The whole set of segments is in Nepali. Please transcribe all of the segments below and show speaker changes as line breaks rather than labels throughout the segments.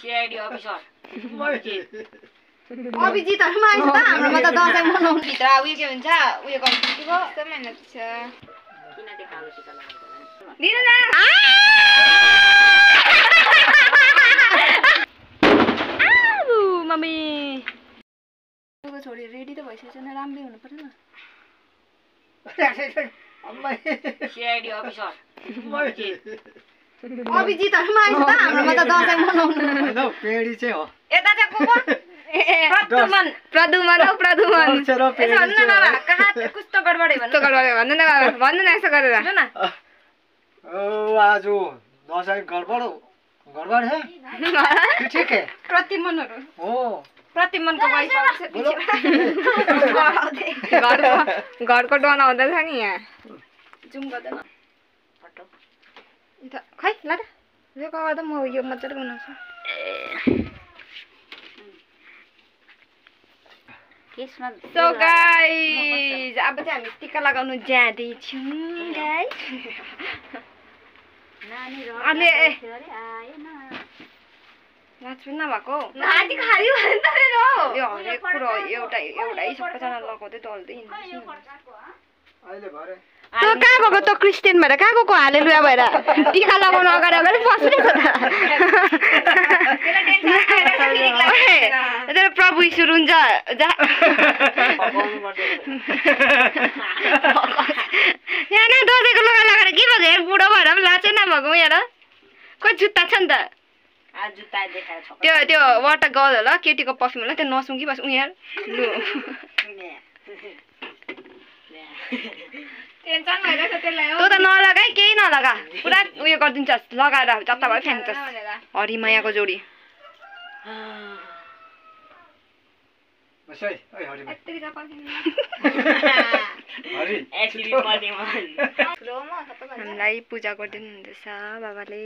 सीआईडी अफिसर
अभिजितहरुमा आइछ त हाम्रोमा त दशैं मनाउनु भित्र उयो के भन्छ उयो गर्नु दिएको कस्तो मेहनत छ
किन देखालो टिका लगाउँदैन
दिनु न आउ मम्मी यो छोरी रेडी त भइसक्यो न राम्रै हुनु पर्यो न
सीआईडी अफिसर
अभिजितहरुमा आइछ त हाम्रोमा त दशैं मनाउनु
हैन पेडी चाहिँ हो
यता चाहिँ को प्रदुमन हो प्रदुमन यसो भन्नु न बाबा कहाँ कस्तो गडबड भन्नु भन्नु न बाबा भन्नु न यसो गरेर ल न
ओ आज दशैं गडबड है ठीक है
प्रतिमनहरु
हो
प्रतिमनको वाइफ आउँछ घरको डोना हुँदैछ नि यहाँ जुम गर्दैन खै ल त यो गर्दा म यो मजाले बनाउँछु सो गाइस अब चाहिँ हामी टिका लगाउनु जाँदैछौँ गाइस
नानी र
अनि
आएन
नाच्नु नभएको नानी खाली भन्छ नि रो यो हरेक कुरो एउटै सबैजना लगाउँदै दल्दै हिँड्छ
अहिले भरे
तँ कहाँ गएको त क्रिस्चियन भएर कहाँ गएको हालेलुया भएर टिका लगाउनु अगाडि बस्नु त प्रभु यीशु हुन्छ यहाँ दसैँको लुगा लगाएर के भएको यहाँ बुढो भएर पनि लाचै नभएको यहाँ खोइ जुत्ता छ नि त त्यो वाटर गल होला केटीको पर्फ्युम होला त्यो नसुँ कि बस उहाँ लु तँ त नलगा है केही नलगा पुरा उयो गरिदिन्छस् लगाएर जता भयो फ्याङ्छस् हरिमायाको जोडी हामीलाई पूजा गरिदिनु हुँदैछ बाबाले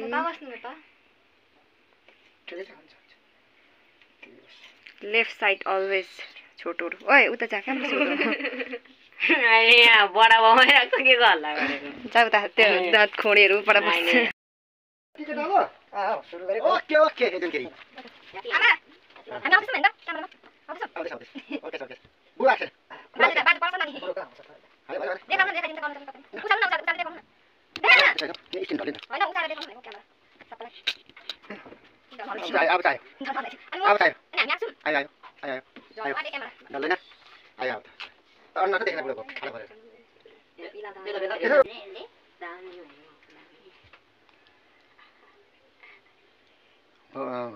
लेफ्ट साइड अलवेज छोटो ओए उता जा क्या
अहिले यहाँ बडा बाउमै राख्छ के गर्ला
जाऊ त त्यो दाँत खोडेहरू पर बस्छ
ओके ओके एकदम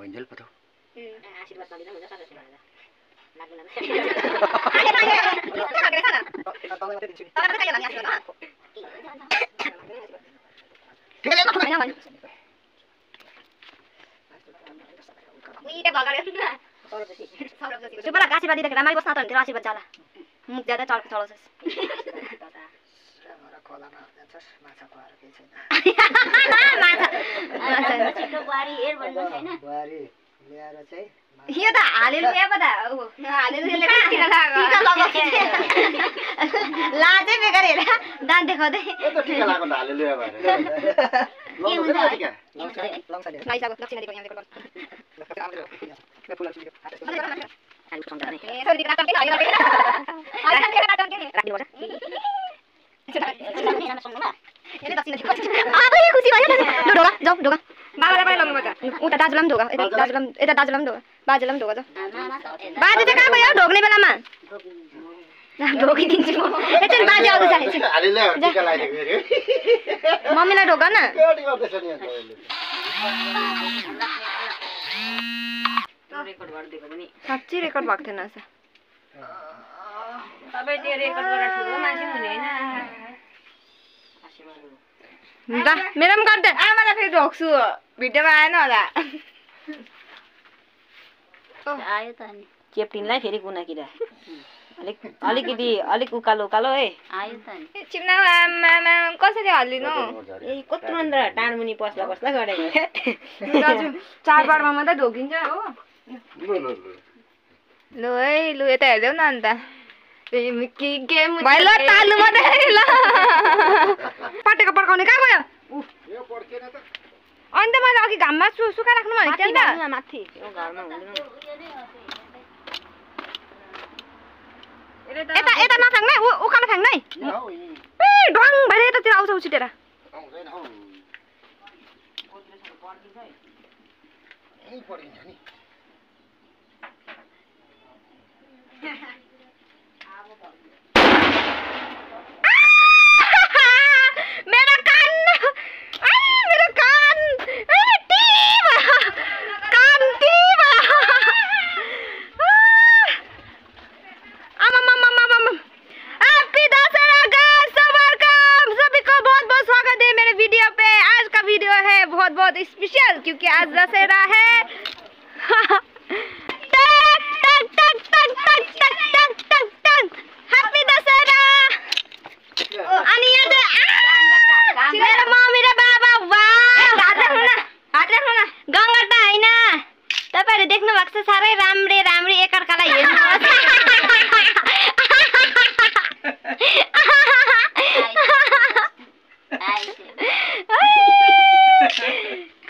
Angel pa to.
आशीर्वाद पाउँदैन हुन्छ सदस्य भएर लाग्दैन आशीर्वाद दिँदाखेरि राम्ररी बस्न त तेरो आशीर्वाद जाला मुख ज्यादा चढाउँछस् यो त हालेलुया पो त हालेलुया टिका लाजै बेकार हेर दाँत देखाउँदै
टिका लगाउन हालेलुया भएर
बाबालाई पनि लग्नु पर्छ उता दाजुलाई पनि ढोका यता दाजुलाई पनि ढोका बाजेलाई पनि ढोका जाऊ बाजे चाहिँ कहाँ गयो ढोक्ने बेलामा ढोकिदिन्छु म एकछिन बाजे आउँदैछ मम्मीलाई ढोका न साँच्चै रेकर्ड भएको थिएन
तपाईँ त्यो रेकर्ड गरेर ठुलो मान्छे हुने होइन
ल मेरो पनि गर्दै आमालाई फेरि ढोक्छु भिडियोमा आएन होला
आयो त नि क्याप्टिनलाई फेरि कुना किरा अलिक उकालो उकालो है आयो त नि
चिप्ना आमा कसरी हल्लिनु
ए कत्रो अन्त टाढमुनि पस्ला गरेको
दाजु चाडबाडमा मात्रै ढोकिन्छ हो लु है लु यता हेर्देऊ न अन्त भाइ ल तालु मात्रै ल पटेको पड्काउने कहाँ गयो अनि त मैले अघि घाममा सुका राख्नु भनेको थिएँ नि त
माथि घरमा हुँदैन
यता यता नफ्याङ्ने उकालो फ्याङ्ने ए ढङ भएर यतातिर आउँछ उछिटेर मेरो कान बहुत स्पेशल क्योंकि आज दशहरा है हैप्पी दशहरा अनि यहाँ मेरो मम्मी र बाबा हात राख्नु न गङ्गटा हैन तपाईहरु देख्नु भएको छ सारै राम्रे एकअर्कालाई हेर्नुहोस्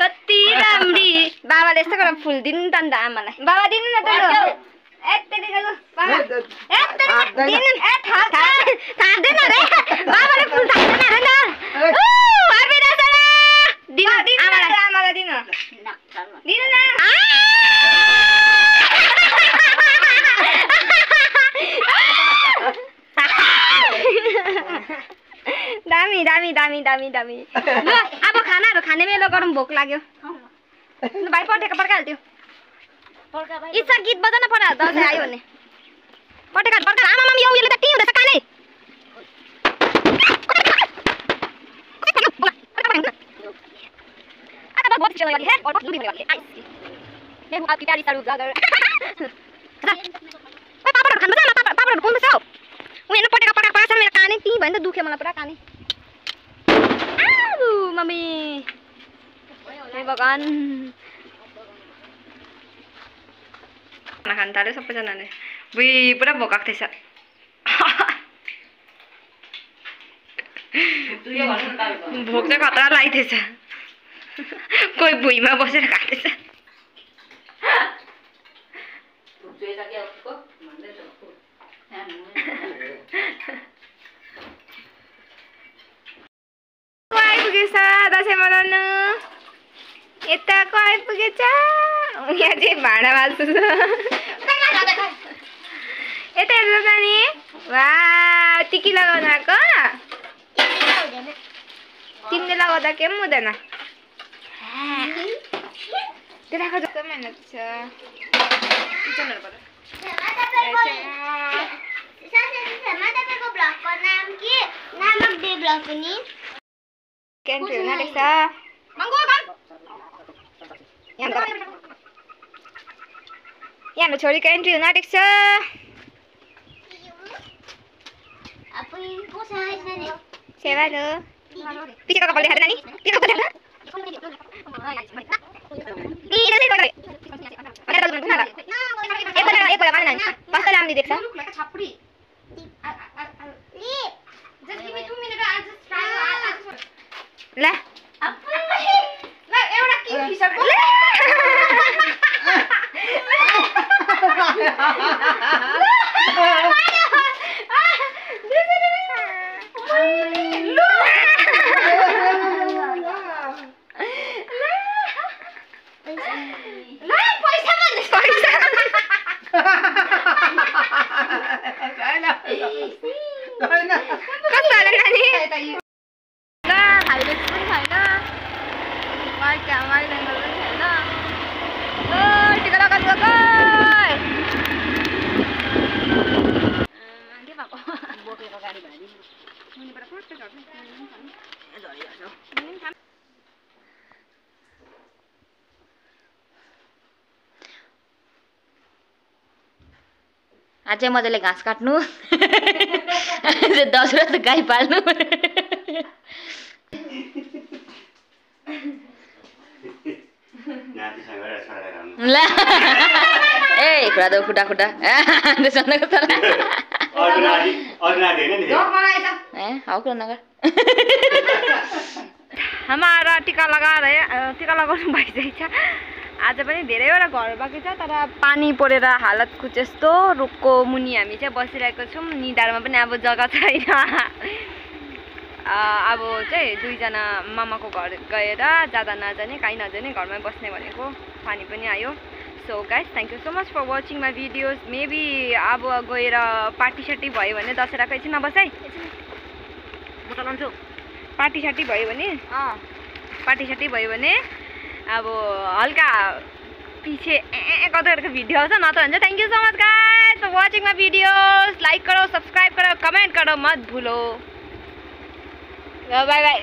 कति राम्री बाबाले यस्तो गरेर फुल दिनु त नि त आमालाई बाबा दिनु न त थाक्दैन रे बाबाले फुल थाक्दैन रे आमालाई दिनु न दामी ल अब खानाहरु खाने बेला गरौँ भोक लाग्यो भाइ पटेका पड्काइहाल्थ्यो इच्छा गीत बजाउन पर्यो दसैँ आयो भने पटेका पड्का आमा मम्मी यसले त के हुँदैछ कानै बहुत अच्छा लगा है और बहुत लंबी होने वाली है मैं हूं आपकी प्यारी सारू ब्लॉगर पापड़ खान मजा पापड़ कौन बसाओ वो न पटेका पका पका मेरा काने ती भएन त दुखे मलाई पुरा काने आउ मम्मी हे भगवान खाना खान थाल्यो सबैजनाले बुई पुरा भोक लाग्दैछ भोक चाहिँ खतरा लागिदैछ कोही भुइँमा बसेर खाँदैछ आइपुगेछ दसैँ मनाउनु यताको आइपुगेछ यहाँ चाहिँ भाँडा बाल्छु यता हेर्नु त नि वा टिकी लगाउनु आएको तिमीले लगाउँदा के पनि हुँदैन त्यताको जस्तो मेहनत छ क्यान्ट्री हुन आँटेको छ यहाँ छोरीको एन्ट्री हुन आँटेको छ सेवालो पिछेको कपाल देखाएर नानी पिछेको कपाल देखाएर कस्तो राम्री देख्छ ल आज मजाले घाँस काट्नु 10 वर्ष गाई पाल्नु ल ए खुडा खुडा खुडा त्यसको त ए हाउ कुरा नगर हाम्रा टिका लगाउनु भइसकेको छ। आज पनि धेरैवटा घर बाँकी छ तर पानी परेर हालत कुछ यस्तो रुखको मुनि हामी चाहिँ बसिरहेको छौँ। निधारमा पनि अब जग्गा छैन। अब चाहिँ दुईजना मामाको घर गएर जाँदा नजाने कहीँ नजाने घरमै बस्ने भनेको पानी पनि आयो। So guys thank you so much for watching my videos. Maybe अब गएर पार्टी सार्टी भयो भने दशहराको एकछिन नबस है म चलाउँछु। पार्टी सार्टी भयो भने अब हल्का पछि कताको भिडियो आउँछ नत्र हुन्छ। Thank you so much guys for watching my videos. Like करो, सब्सक्राइब करो, कमेंट करो मत भूलो। Bye bye.